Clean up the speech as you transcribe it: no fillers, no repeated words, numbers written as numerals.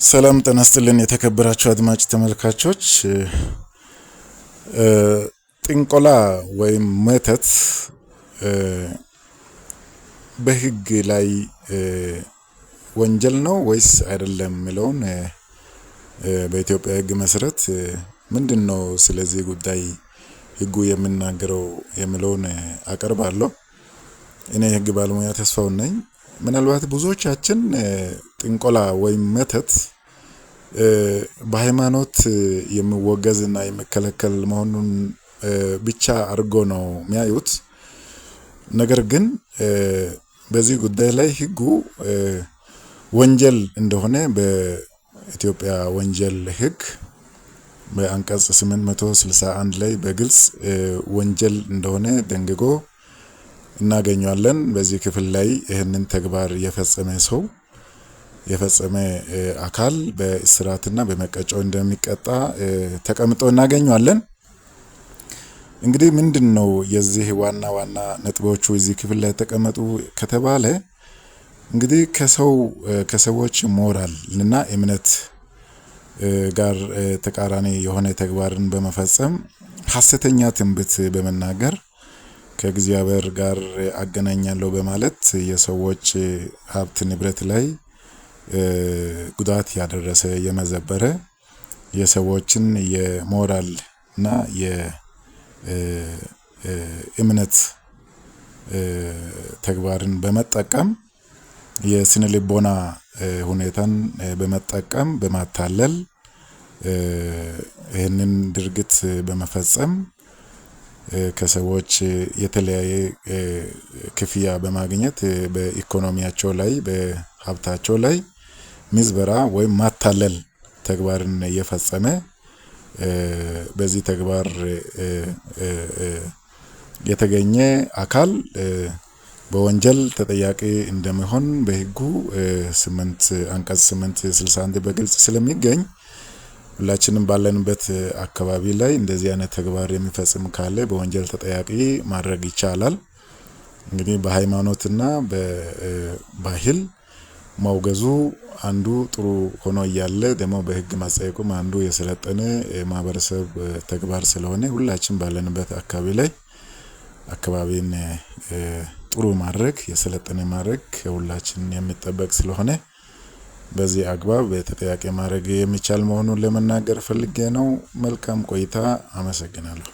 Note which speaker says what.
Speaker 1: ሰላም ጤና ይስጥልን የተከበራችሁ አድማጭ ተመልካቾች ጥንቆላ ወይም መተት በህግ ላይ ወንጀል ነው ወይስ አይደለም የሚለውን በኢትዮጵያ ህግ መሰረት ምንድነው ስለዚህ ጉዳይ ህጉ የሚናገረው የሚለውን አቀርባለሁ። እኔ ህግ ባለሙያ ተስፋው ነኝ። ምናልባት ብዙዎቻችን ጥንቆላ ወይም መተት በሃይማኖት የሚወገዝና የሚከለከል መሆኑን ብቻ አድርጎ ነው የሚያዩት። ነገር ግን በዚህ ጉዳይ ላይ ህጉ ወንጀል እንደሆነ በኢትዮጵያ ወንጀል ህግ በአንቀጽ 861 ላይ በግልጽ ወንጀል እንደሆነ ደንግጎ እናገኛለን። በዚህ ክፍል ላይ ይሄንን ተግባር የፈጸመ አካል በእስራትና በመቀጮ እንደሚቀጣ ተቀምጦ እናገኛለን። እንግዲህ ምንድነው የዚህ ዋና ነጥቦቹ እዚህ ክፍል ላይ ተቀመጡ ከተባለ እንግዲህ ከሰዎች ሞራል እና እምነት ጋር ተቃራኒ የሆነ ተግባርን በመፈጸም ሐሰተኛ ትንቢት በመናገር ከእግዚአብሔር ጋር አገናኛለሁ በማለት የሰዎች ሀብት ንብረት ላይ ጉዳት ያደረሰ የመዘበረ የሰዎችን የሞራል እና የእምነት ተግባርን በመጠቀም የስነ ልቦና ሁኔታን በመጠቀም በማታለል ይህንን ድርጊት በመፈጸም ከሰዎች የተለያየ ክፍያ በማግኘት በኢኮኖሚያቸው ላይ በሀብታቸው ላይ ምዝበራ ወይም ማታለል ተግባርን እየፈጸመ በዚህ ተግባር የተገኘ አካል በወንጀል ተጠያቂ እንደሚሆን በህጉ አንቀጽ 861 በግልጽ ስለሚገኝ ሁላችንም ባለንበት አካባቢ ላይ እንደዚህ አይነት ተግባር የሚፈጽም ካለ በወንጀል ተጠያቂ ማድረግ ይቻላል። እንግዲህ በሃይማኖትና በባህል ማውገዙ አንዱ ጥሩ ሆኖ እያለ ደግሞ በህግ ማጸየቁም አንዱ የሰለጠነ ማህበረሰብ ተግባር ስለሆነ ሁላችን ባለንበት አካባቢ ላይ አካባቢን ጥሩ ማድረግ የሰለጠነ ማድረግ ሁላችን የሚጠበቅ ስለሆነ በዚህ አግባብ ተጠያቂ ማድረግ የሚቻል መሆኑን ለመናገር ፈልጌ ነው። መልካም ቆይታ። አመሰግናለሁ።